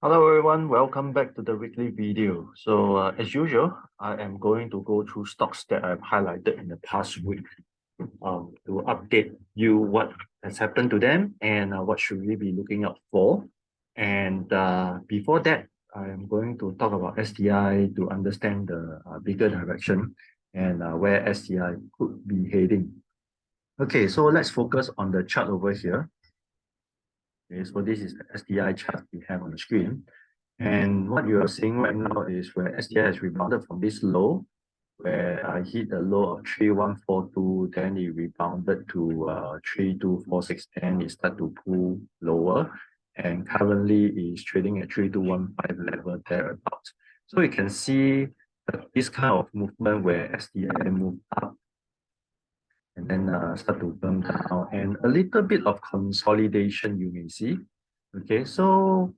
Hello everyone, welcome back to the weekly video. As usual, I am going to go through stocks that I've highlighted in the past week to update you what has happened to them and what should we be looking out for. And before that, I am going to talk about STI to understand the bigger direction and where STI could be heading. Okay, so let's focus on the chart over here. Okay, so this is the STI chart we have on the screen. And what you are seeing right now is where STI has rebounded from this low, where I hit the low of 3142, then it rebounded to 3246, and it started to pull lower. And currently is trading at 3215 level thereabouts. So you can see this kind of movement where STI moved up and then start to come down, and a little bit of consolidation you may see. Okay, so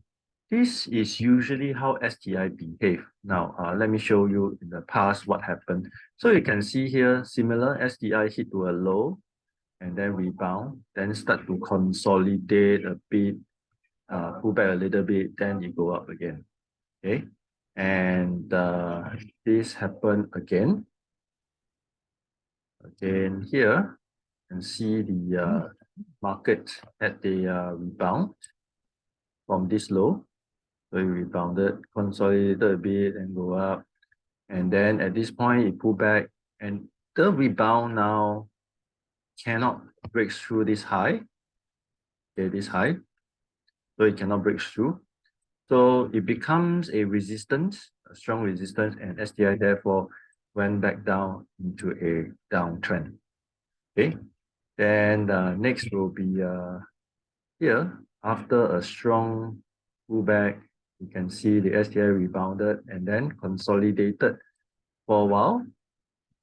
this is usually how STI behave. Now, let me show you in the past what happened. So you can see here, similar STI hit to a low and then rebound, then start to consolidate a bit, pull back a little bit, then it go up again. Okay, and this happened again. Again here, you can see the market at the rebound from this low. So it rebounded, consolidated a bit and go up. And then at this point, it pulled back and the rebound now cannot break through this high. Okay, this high. So it cannot break through. So it becomes a resistance, a strong resistance, and STI therefore went back down into a downtrend. Okay. Then next will be here, after a strong pullback, you can see the STI rebounded and then consolidated for a while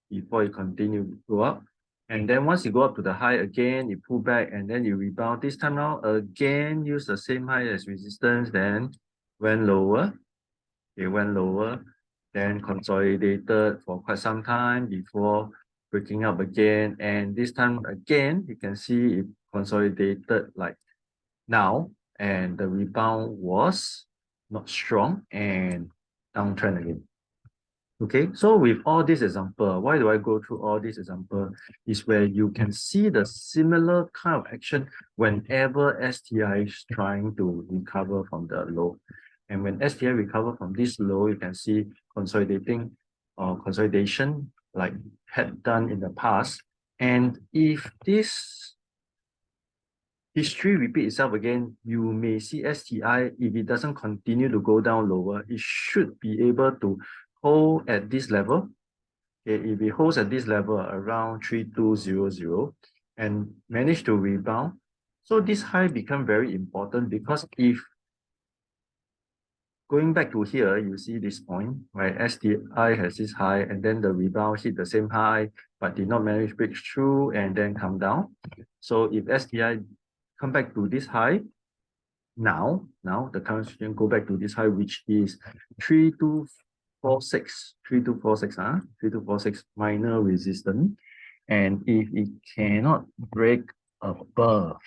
before it continued to go up. And then once you go up to the high again, you pull back and then you rebound. This time now, again, use the same high as resistance, then went lower. It went lower, then consolidated for quite some time before breaking up again. And this time again, you can see it consolidated like now, and the rebound was not strong and downtrend again. Okay, so with all this example, why do I go through all this example? Is where you can see the similar kind of action whenever STI is trying to recover from the low. And when STI recover from this low, you can see consolidating or consolidation like had done in the past. And if this history repeat itself again, you may see STI, if it doesn't continue to go down lower, it should be able to hold at this level. Okay, if it holds at this level around 3200 and manage to rebound, so this high become very important, because if going back to here, you see this point, right? STI has this high and then the rebound hit the same high, but did not manage to break through and then come down. So if STI come back to this high, now the current situation go back to this high, which is 3246, 3246 minor resistance. And if it cannot break above,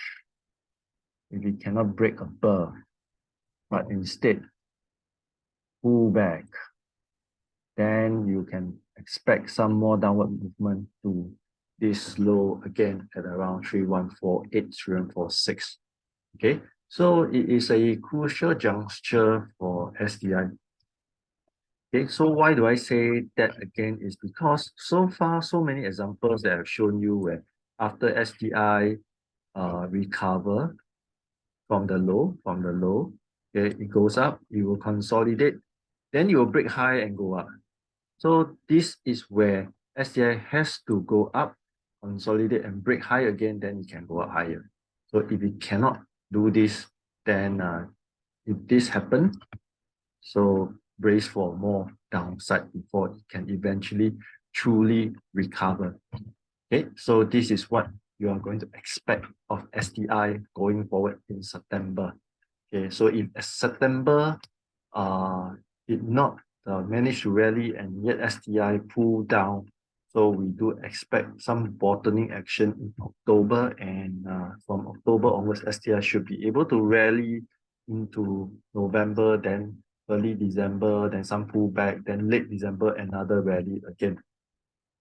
but instead pull back, then you can expect some more downward movement to this low again at around 3148, 3146. Okay, so it is a crucial juncture for STI. Okay, so why do I say that again? Is because so far, so many examples that I've shown you where after STI recover from the low, okay, it goes up, it will consolidate, then it will break high and go up. So this is where STI has to go up, consolidate and break high again, then it can go up higher. So if it cannot do this, then if this happens, so brace for more downside before it can eventually truly recover. Okay, so this is what you are going to expect of STI going forward in September. Okay, so if September did not manage to rally and yet STI pull down, so we do expect some bottoming action in October, and from October onwards, STI should be able to rally into November, then early December, then some pullback, then late December, another rally again.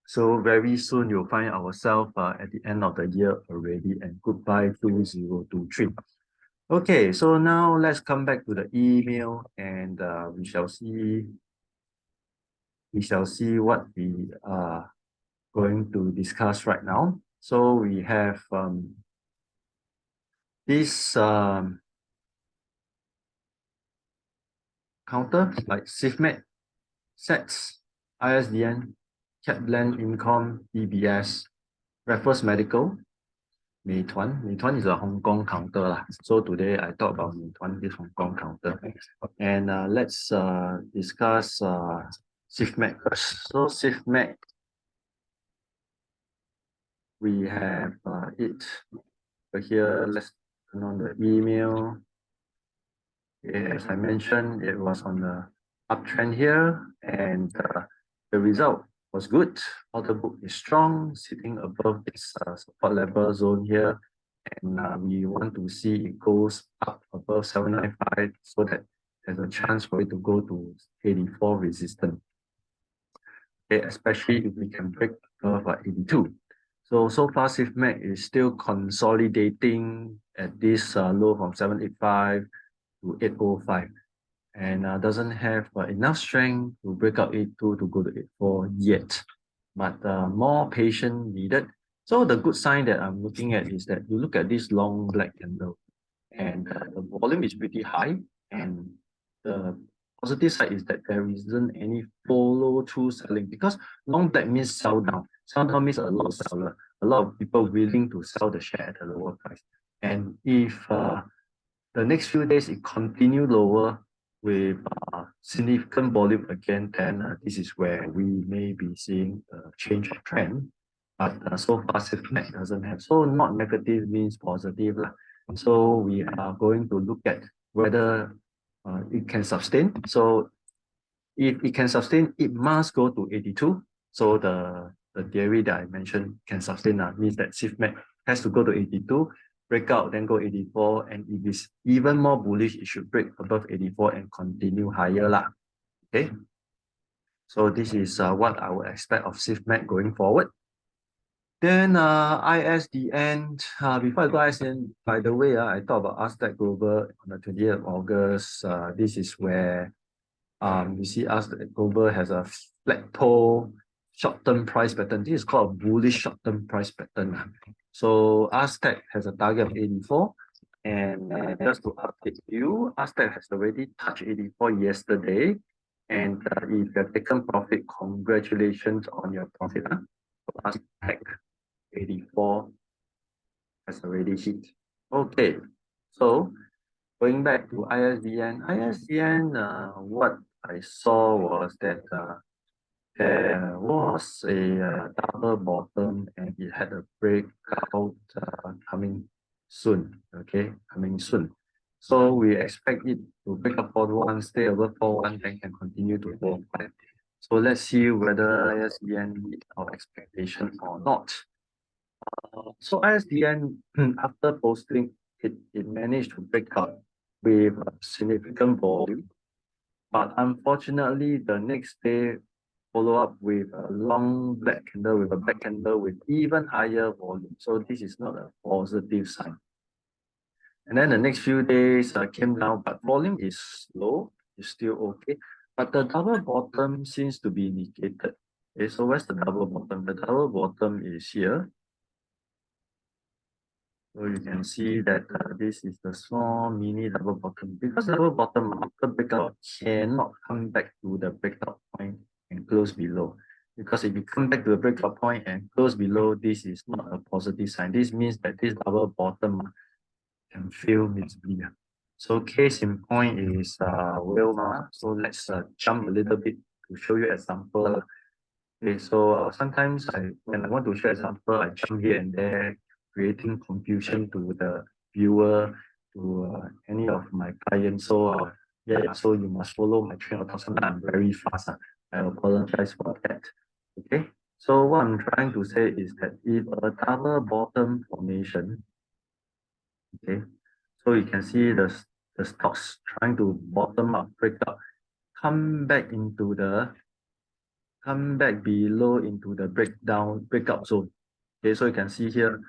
So very soon you'll find ourselves at the end of the year already, and goodbye 2023. Okay, so now let's come back to the email, and we shall see what we are going to discuss right now. So we have this counter like Sept, Sept, ISDN, Kaplan Income, DBS, Raffles Medical, Meituan. Meituan is a Hong Kong counter lah. So today I talk about Meituan, this Hong Kong counter. And let's discuss Sept first. So Sept, we have it over here. Let's turn on the email. As I mentioned, it was on the uptrend here, and the result was good. Order book is strong, sitting above this support level zone here, and we want to see it goes up above 795 so that there's a chance for it to go to 84 resistance. Okay, especially if we can break above 82. So far, Sept is still consolidating at this low from 785 to 805, and doesn't have enough strength to break out 82 to go to 84 yet, but more patience needed. So the good sign that I'm looking at is that you look at this long black candle, and the volume is pretty high, and the positive side is that there isn't any follow through selling, because long black means sell down. Sell down means a lot of seller, a lot of people willing to sell the share at a lower price. And if the next few days it continue lower with significant volume again, then this is where we may be seeing a change of trend. But so far, Sept doesn't have. So not negative means positive. So we are going to look at whether it can sustain. So if it can sustain, it must go to 82. So the theory that I mentioned can sustain means that Sept has to go to 82, break out, then go 84, and if it's even more bullish, it should break above 84 and continue higher lah. Okay, so this is what I would expect of Sept going forward. Then ISDN, before I go ISDN, by the way, I talked about Aztec Global on the 20th of August. This is where you see Aztec Global has a flagpole short-term price pattern. This is called a bullish short-term price pattern. So Aztec has a target of 84, and just to update you, Aztec has already touched 84 yesterday, and if you have taken profit, congratulations on your profit. Aztec 84 has already hit. Okay, so going back to ISDN, what I saw was that there was a double bottom, and it had a breakout coming soon. Okay, coming soon. So we expect it to break up 41, stay above 41, then can continue to go back. So let's see whether ISDN meet our expectation or not. So ISDN, after posting, it managed to break out with a significant volume. But unfortunately, the next day, follow up with a long black candle with a black candle with even higher volume. So this is not a positive sign. And then the next few days came down, but volume is low, it's still okay. But the double bottom seems to be negated. Okay, so where's the double bottom? The double bottom is here. So you can see that this is the small mini double bottom. Because double bottom after breakout cannot come back to the breakout point and close below. Because if you come back to the breakout point and close below, this is not a positive sign. This means that this double bottom can fail miserably. So case in point is Wilma. So let's jump a little bit to show you example. Okay, so sometimes when I want to show example, I jump here and there, creating confusion to the viewer, to any of my clients. So yeah, so you must follow my train of thought. Sometimes I'm very fast. I apologize for that. Okay, so what I'm trying to say is that if a double bottom formation, okay, so you can see the the stocks trying to bottom up, break up, come back below into the breakout zone. Okay, so you can see here,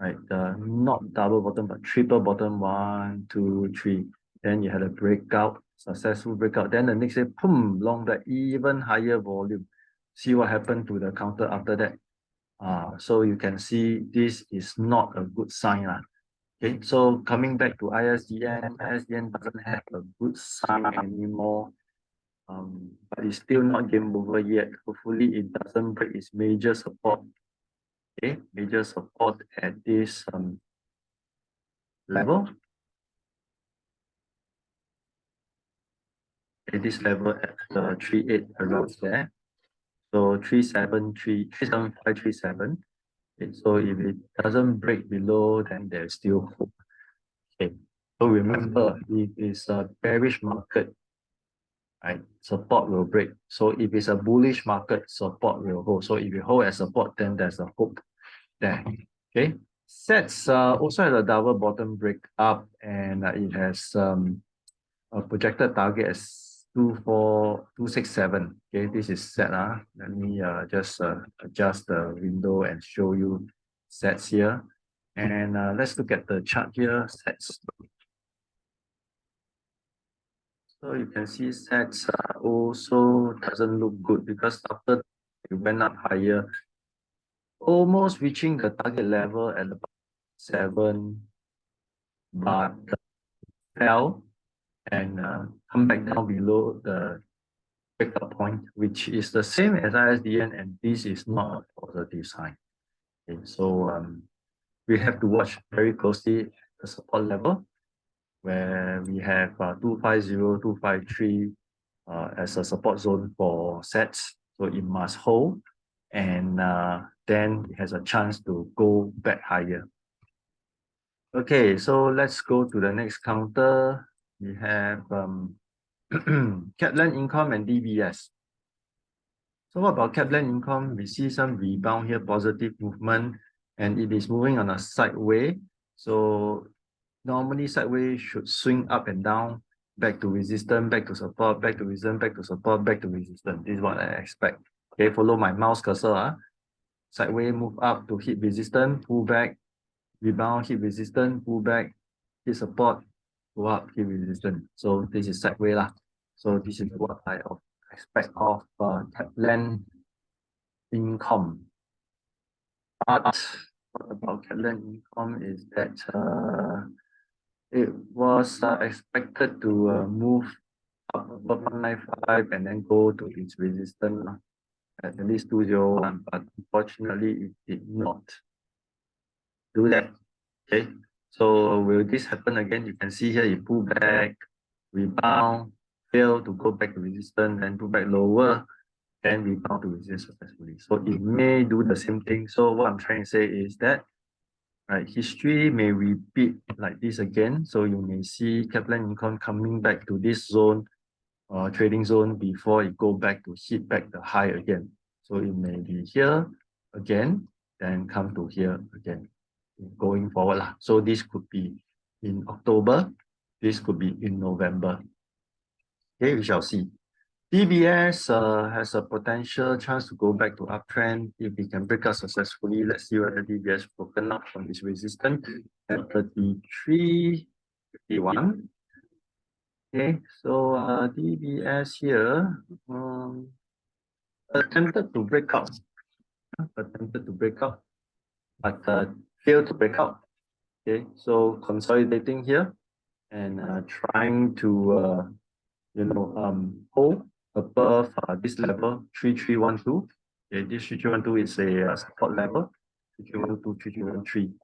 right, not double bottom but triple bottom, 1, 2, 3. Then you had a breakout, successful breakout. Then the next day, boom, long black, even higher volume. See what happened to the counter after that. So you can see this is not a good sign. Okay, so coming back to ISDN doesn't have a good sign anymore. But it's still not game over yet. Hopefully it doesn't break its major support. Okay, major support at this level. At this level at the 38 around there. So 37537. Okay, so if it doesn't break below, then there's still hope. Okay, so remember, if it's a bearish market, right, support will break. So if it's a bullish market, support will hold. So if you hold as support, then there's a hope there. Okay, Sets also has a double bottom break up, and it has a projected target as 24267. Okay, this is Set. Let me just adjust the window and show you Sets here. And let's look at the chart here, Sets. So you can see Sets also doesn't look good because after it went up higher, almost reaching the target level at about 7, but fell and come back down below the breakout point, which is the same as ISDN, and this is not a positive sign. Okay, so we have to watch very closely the support level, where we have 250, 253 as a support zone for Sets. So it must hold, and then it has a chance to go back higher. Okay, so let's go to the next counter. We have Kaplan Income and DBS. So what about Kaplan Income? We see some rebound here, positive movement, and it is moving on a sideway. So normally sideway should swing up and down, back to resistance, back to support, back to resistance, back to support, back to resistance. This is what I expect. Okay, follow my mouse cursor. Sideway move up to hit resistance, pull back, rebound, hit resistance, pull back, hit support, go up, hit resistance. So this is sideway lah. So this is what I expect of Kaplan Income. But what about Kaplan Income is that it was expected to move up above 195 and then go to its resistance at least 201, but unfortunately it did not do that. Okay, so will this happen again? You can see here it pull back, rebound, fail to go back to resistance, then pull back lower, then rebound to resist successfully. So it may do the same thing. So what I'm trying to say is that, right, history may repeat like this again. So you may see Kaplan Income coming back to this zone, trading zone, before it go back to hit back the high again. So it may be here again, then come to here again, going forward lah. So this could be in October, this could be in November. Okay, we shall see. DBS has a potential chance to go back to uptrend if we can break out successfully. Let's see whether DBS broken up from this resistance at 33.51. Okay, so DBS here attempted to break out, but failed to break out. Okay, so consolidating here and trying to hold above this level 3312. Okay, this 3312 is a support level, 3312, 3313.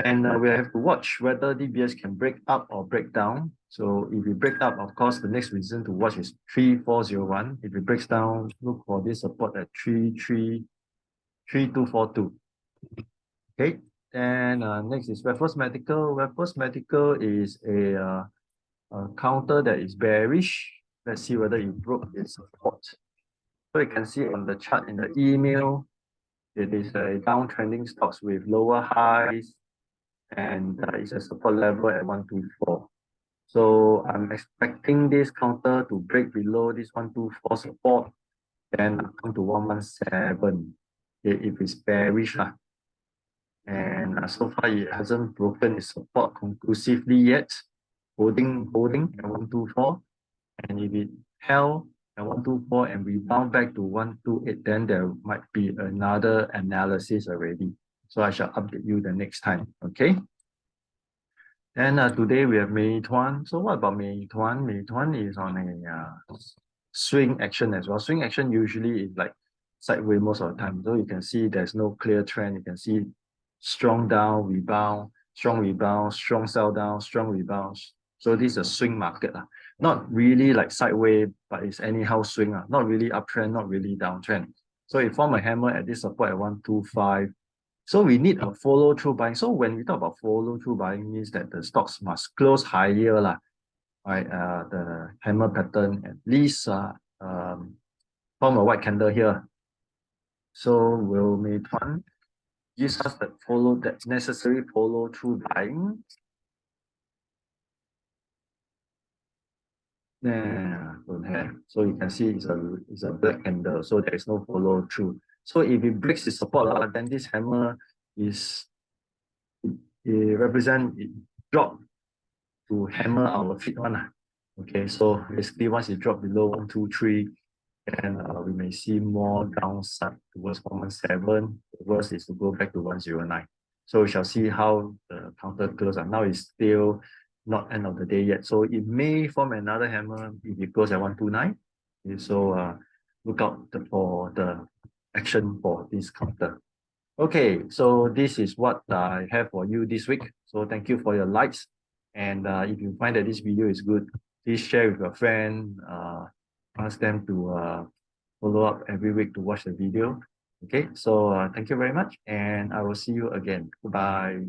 And we have to watch whether DBS can break up or break down. So if we break up, of course, the next reason to watch is 3401. If it breaks down, look for this support at 3242. Okay, and next is Raffles Medical. Raffles Medical is a counter that is bearish. Let's see whether it broke its support. So you can see on the chart in the email, it is a downtrending stocks with lower highs, and it's a support level at 124. So I'm expecting this counter to break below this 124 support, then come to 117. Okay, if it's bearish, and so far it hasn't broken its support conclusively yet, holding at 124. And if it held at 124 and rebound back to 128, then there might be another analysis already. So I shall update you the next time. Okay. And today we have Meituan. So what about Meituan? Meituan is on a swing action as well. Swing action usually is like sideways most of the time. So you can see there's no clear trend. You can see strong down, rebound, strong sell down, strong rebound. So this is a swing market. Not really like sideways, but it's anyhow swing. Not really uptrend, not really downtrend. So it formed a hammer at this support at 125. So we need a follow through buying. So when we talk about follow through buying means that the stocks must close higher, right? The hammer pattern at least form a white candle here. So will Meituan gives us that necessary follow through buying? Yeah, don't have. So you can see it's a black candle, so there is no follow through. So if it breaks the support, then this hammer is it represent it drop to hammer our feet one. Okay, so basically once it drop below 123, then we may see more downside towards 117. The worst is to go back to 109. So we shall see how the counter closes. Now it's still not end of the day yet. So it may form another hammer if it goes at 129. Okay, so look out for the action for this counter. Okay, so this is what I have for you this week. So thank you for your likes. And if you find that this video is good, please share with your friend. Ask them to follow up every week to watch the video. Okay, so thank you very much, and I will see you again. Goodbye.